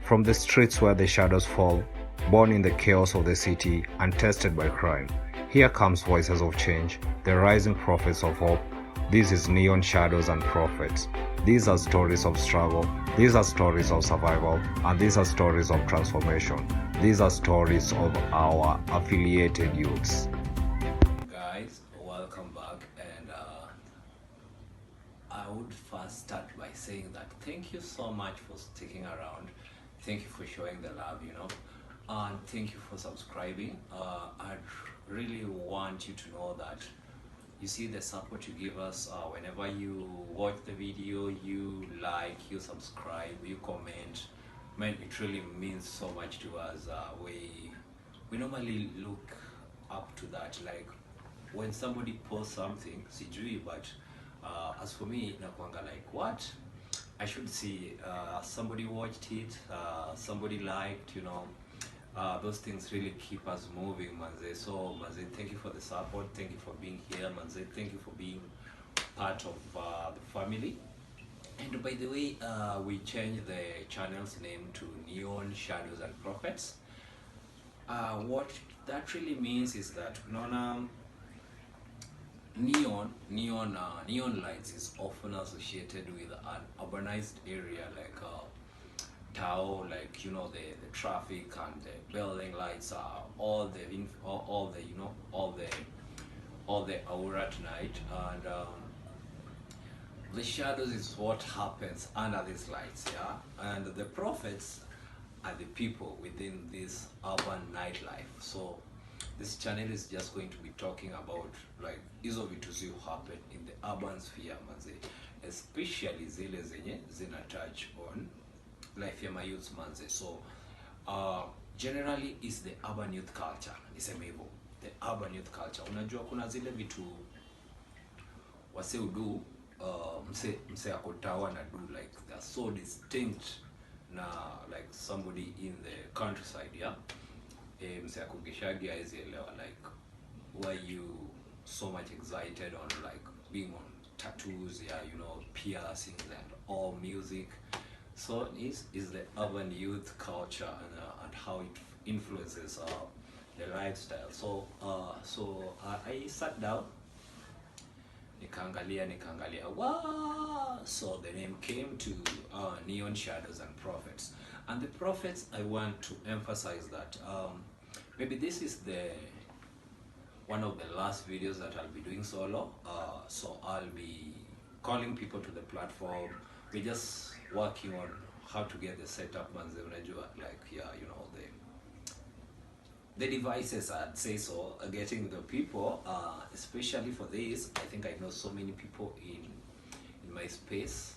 From the streets where the shadows fall, born in the chaos of the city and tested by crime, here comes Voices of Change, the rising prophets of hope. This is Neon Shadows and Prophets. These are stories of struggle, these are stories of survival, and these are stories of transformation. These are stories of our affiliated youths. Guys, welcome back, and I would first start by saying that thank you so much for sticking around. Thank you for showing the love, and thank you for subscribing. I really want you to know that you see the support you give us whenever you watch the video, you like, you subscribe, you comment. Man, it really means so much to us. We normally look up to that, like when somebody posts something sijui, but as for me nakwanga like, what, I should see somebody watched it, somebody liked, those things really keep us moving, manze. So manze, thank you for the support, thank you for being here, manze. Thank you for being part of the family. And by the way, we changed the channel's name to Neon Shadows and Prophets. What that really means is that neon lights is often associated with an urbanized area like Tao, like the traffic and the building lights are all the aura at night, and the shadows is what happens under these lights, yeah. And the prophets are the people within this urban nightlife. So this channel is just going to be talking about like hizo vitu zi happen in the urban sphere, manze, especially zile zenye zina touch on life ya youth, manze. So generally is the urban youth culture, niseme hivyo, the urban youth culture. Unajua kuna zile vitu wase udu mse akotawa na do, like they're so distinct na like somebody in the countryside, yeah. Mse akugeshagi aizielewa like why you so much excited on like being on tattoos, yeah, piercings and all music. So is the urban youth culture and how it influences the lifestyle. So I sat down, nikaangalia, wow. So the name came to Neon Shadows and Prophets. And the prophets, I want to emphasize that maybe this is the one of the last videos that I'll be doing solo. So I'll be calling people to the platform. We're just working on how to get the setup, manze, unajua, like, yeah, the devices, I'd say so, getting the people, especially for this. I think I know so many people in my space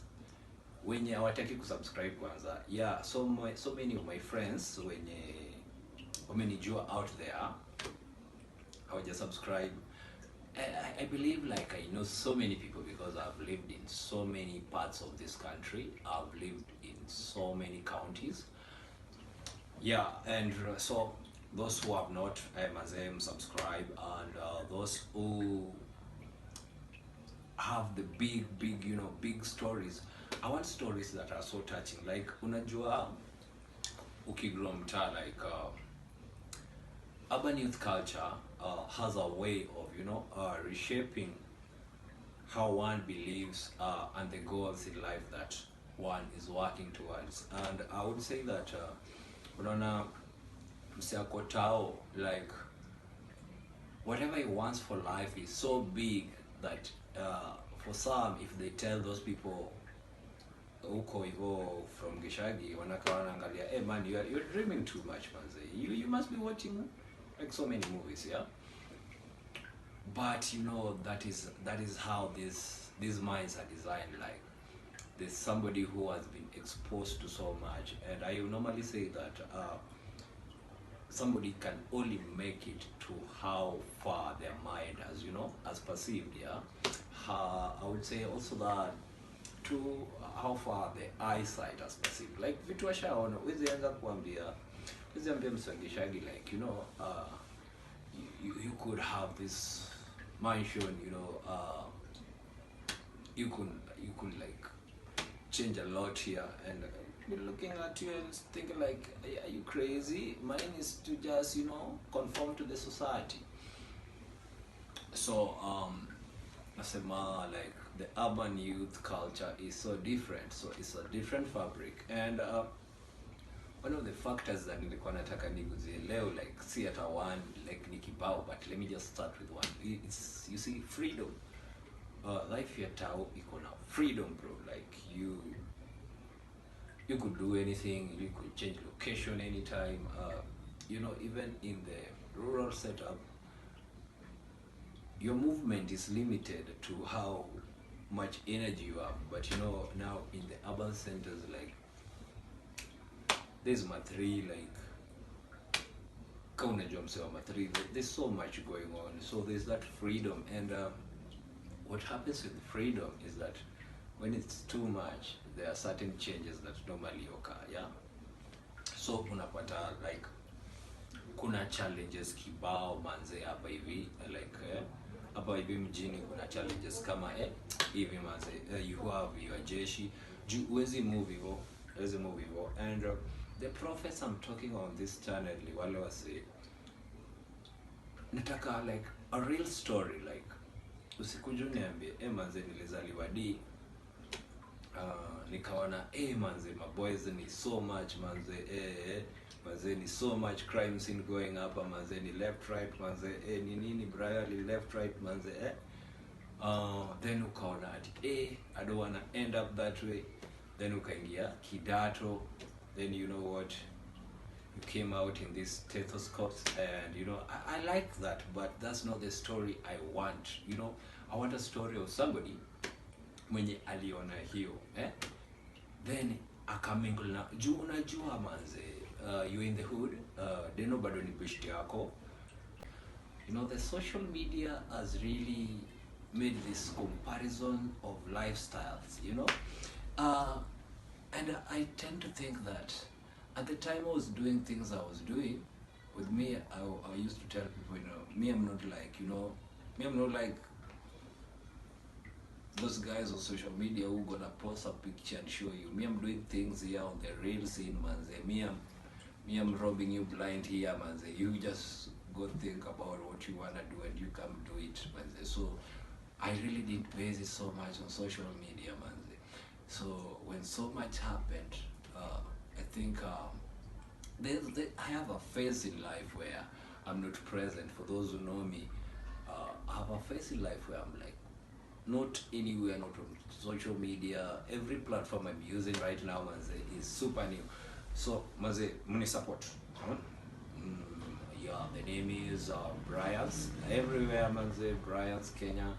wenye hawataki kusubscribe kwanza, yeah. So many of my friends wenye wamenijua out there hawaja subscribe. I believe like I know so many people because I've lived in so many parts of this country. I've lived in so many counties, yeah. And so those who have not subscribe, and those who have the big stories. I want stories that are so touching, like unajua ukigrow mtaa, like urban youth culture has a way of reshaping how one believes and the goals in life that one is working towards. And I would say that unaona msiakotao, like whatever he wants for life is so big that for some, if they tell those people uko hivyo from Gishagi, wanaangalia, hey man, you're dreaming too much, manze. You must be watching like so many movies, yeah. But that is how these minds are designed. Like there's somebody who has been exposed to so much, and I normally say that somebody can only make it to how far their mind has perceived, yeah. I would say also that to how far the eyesight has perceived, like vitu ashaona, wezianza kuambia msangishagi, like you could have this mansion, you could like change a lot here, and be looking at you and thinking like, are you crazy? Mine is to just, conform to the society. So nasema like the urban youth culture is so different, so it's a different fabric. And one of the factors that nilikuwa nataka niguzie leo, like see at one, like ni kibao, but let me just start with one. It's, you see, freedom. Life ya tao iko na freedom, bro. Like you could do anything, you could change location anytime. Even in the rural setup, your movement is limited to how much energy you have. But now in the urban centers, like there's Mathri, like Kauna Jomse or Mathri, there's so much going on. So there's that freedom. And what happens with freedom is that when it's too much, there are certain changes that normally occur, yeah? So unapata like kuna challenges kibao manze hapa hivi, like hapa hivi mjini kuna challenges kama hivi manze, you have your jeshi, huwezi move hivyo. And the prophets I'm talking on this channel wale wase nataka like a real story, like usikuja niambie manze nilizaliwa D, nikaona manze my boys ni so much manze, manze ni so much crime scene going up, manze ni left right manze, ni nini Brian left right manze, then ukaona ati I don't wanna end up that way. Then ukaingia kidato, then you know what, you came out in these stethoscopes, and I like that, but that's not the story I want. I want a story of somebody mwenye aliona hiyo, then akamingle na juu unajua manze, you in the hood, deno bado ni bishti yako. The social media has really made this comparison of lifestyles, and I tend to think that at the time I was doing things I was doing, with me, I used to tell people, me I'm not like those guys on social media who gonna post a picture and show you. Me, I'm doing things here on the real scene, manze. Me, I'm robbing you blind here, manze. You just go think about what you wanna do and you come do it, manze. So I really didn't base it so much on social media, manze. So when so much happened, I think I have a phase in life where I'm not present. For those who know me, I have a phase in life where I'm like not anywhere, not on social media. Every platform I'm using right now, manze, is super new. So manze, muni support. Yeah, the name is Brian's. Everywhere, manze, Brian's Kenya.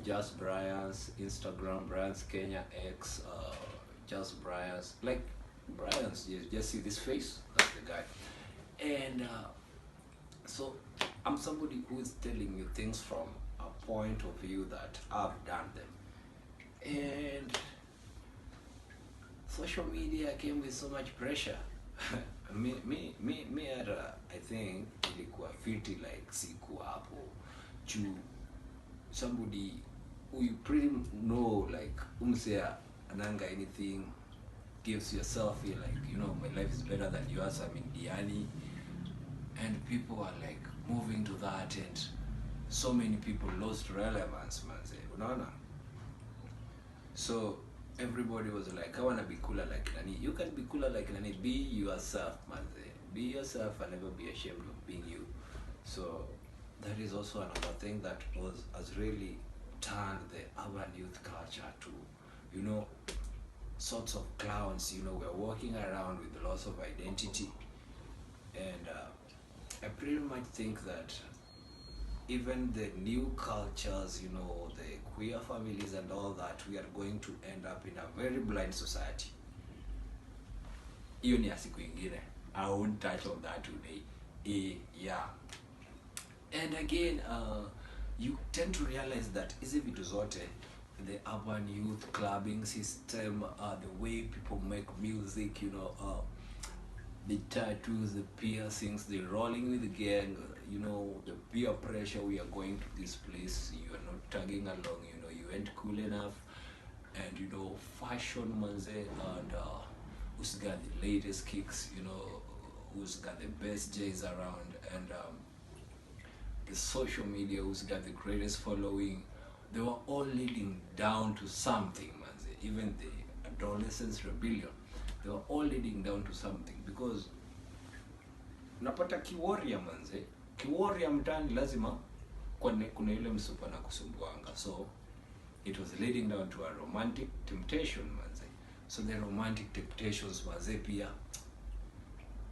Just Brian's, Instagram, Brian's Kenya, X, just Brian's, like Brian's, you just see this face, that's the guy. And so I'm somebody who is telling you things from a point of view that I've done them. And social media came with so much pressure. me I think ilikuwa fiti like siku hapo juu somebody who you pretty know, like umsea ananga anything, gives yourself feel like my life is better than yours, I'm in Diani, and people are like moving to that, and so many people lost relevance, manze, unaona. So everybody was like, I wanna be cooler like Nani. You can be cooler like Nani. Be yourself, manze. Be yourself and never be ashamed of being you. So that is also another thing that has really turned the urban youth culture to, sorts of clowns. We're walking around with loss of identity, and I pretty much think that even the new cultures, the queer families and all that, we are going to end up in a very blind society. Hiyo ni siku ingine. I won't touch on that today. Yeah. And again, you tend to realize that hizi vitu zote, the urban youth clubbing system, the way people make music, the tattoos, the piercings, the rolling with the gang, the peer pressure, we are going to this place, you are not tagging along, you ain't cool enough, and fashion manze, and who's got the latest kicks, who's got the best J's around, and the social media, who's got the greatest following. They were all leading down to something, man. Even the adolescence rebellion, they were all leading down to something, because unapata kiwarrior manze, kiwarrior mtani lazima kuna yule msupa na kusumbuanga. So it was leading down to a romantic temptation manze. So the romantic temptations manze pia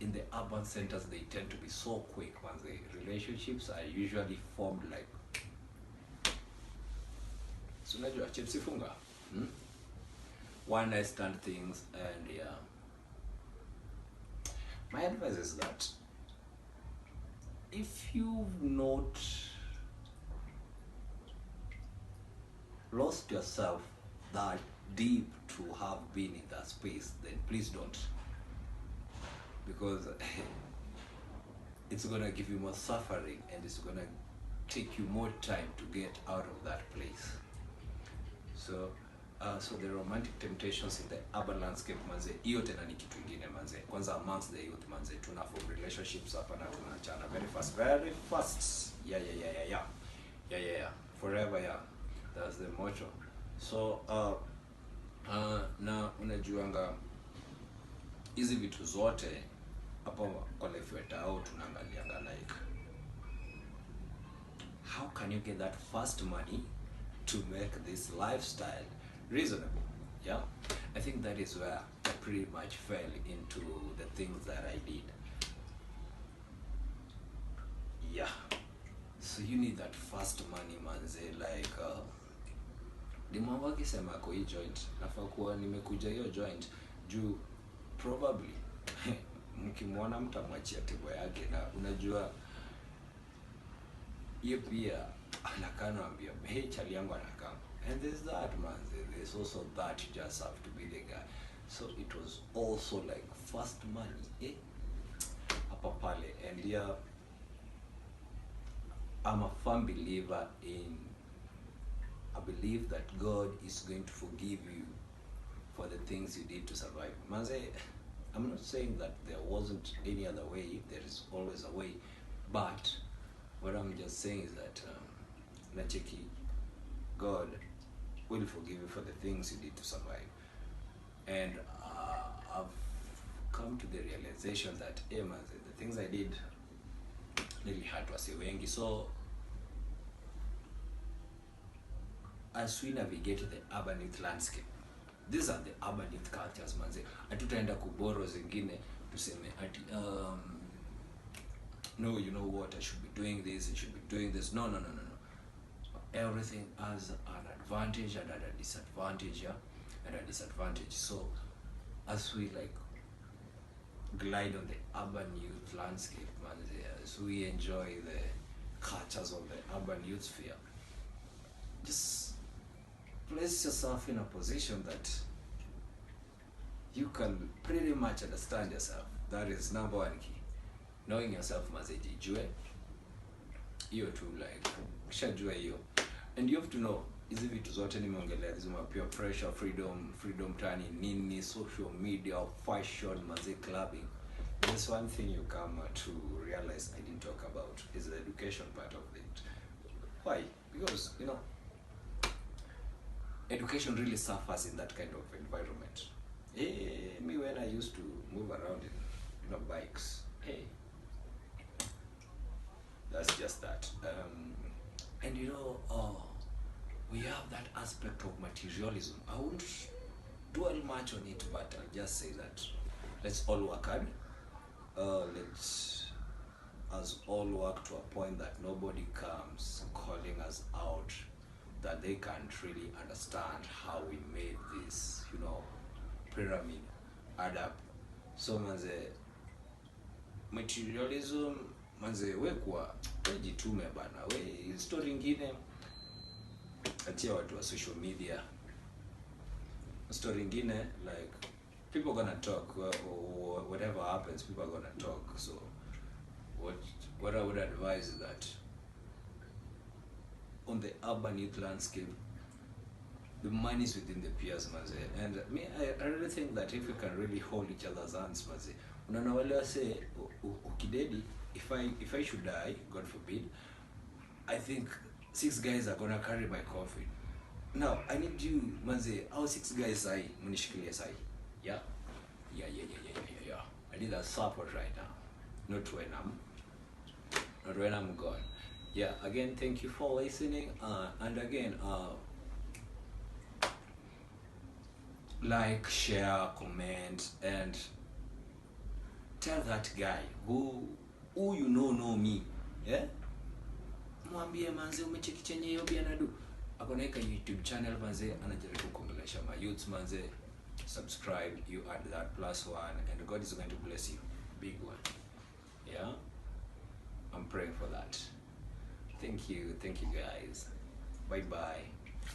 in the urban centers, they tend to be so quick manze. Relationships are usually formed like, so unajua chipsi funga, one night stand things. And yeah, my advice is that if you've not lost yourself that deep to have been in that space, then please don't, because it's gonna give you more suffering, and it's gonna take you more time to get out of that place. So the romantic temptations in the urban landscape manze, hiyo tena ni kitu ingine manze. Kwanza amongst the youth manze, tuna form relationships hapa na tunaachana very fast. Yeah, forever, yeah. That's the motto. So na unajuanga hizi vitu zote hapa kwa life yetu au tunaangalianga like, how can you get that fast money to make this lifestyle reasonable? Yeah, I think that is where I pretty much fell into the things that I did. Yeah, so you need that fast money manze, like dimamba akisema kwa hii joint, nafaa kuwa nimekuja hiyo joint juu probably mkimwona mtamwachia tebo yake, na unajua hiyo pia anakaa naambia hey chali yangu anakaa. And there's that man, there's also that you just have to be the guy. So it was also like fast money hapa pale. And yeah, I'm a firm believer in, I believe that God is going to forgive you for the things you did to survive. Manze, I'm not saying that there wasn't any other way, there is always a way, but what I'm just saying is that nacheki, God will forgive you for the things you did to survive. And I've come to the realization that manze, the things I did really hurt wase wengi. So as we navigate the urban youth landscape, these are the urban youth cultures manze. Hatutaenda kuboro zingine tuseme ati no, you know what, I should be doing this, I should be doing this. No. Everything has an advantage and a disadvantage, yeah, and a disadvantage. So as we like glide on the urban youth landscape manze, as we enjoy the cultures of the urban youth sphere, just place yourself in a position that you can pretty much understand yourself. That is number one key. Knowing yourself manze, jijue hiyo tu, like kishajua hiyo. And you have to know hizi vitu zote nimeongelea, hizo pure pressure, freedom tani nini, social media, fashion manze, clubbing. There's one thing you come to realize I didn't talk about is the education part of it. Why? Because education really suffers in that kind of environment. Me when I used to move around in bikes, that's just that. And we have that aspect of materialism. I won't dwell much on it, but I'll just say that let's all work hard. Let's us all work to a point that nobody comes calling us out, that they can't really understand how we made this, pyramid add up. So manze, materialism manze, we jitume bana, we story ingine achia watu wa social media. Story ingine, like, people gonna talk, whatever happens, people are gonna talk. So what I would advise is that on the urban youth landscape, the money is within the peers manze. And me, I really really think that if we can really hold each other's hands, mazi, unaona wale wase ukidedi, if I should die, God forbid, I think 6 guys are gonna carry my coffin. Now I need you, manze, how 6 guys sai munishikilie sai. Yeah? Yeah. I need that support right now. Not when I'm gone. Yeah, again, thank you for listening. And again, like, share, comment, and tell that guy who you know me. Yeah? Mwambie manze umecheki chenye Yobi anadu. Akoneka YouTube channel manze anajaribu kuongelesha ma youths manze. Subscribe, you add that +1 and God is going to bless you. Big one. Yeah? I'm praying for that. Thank you guys. Bye bye.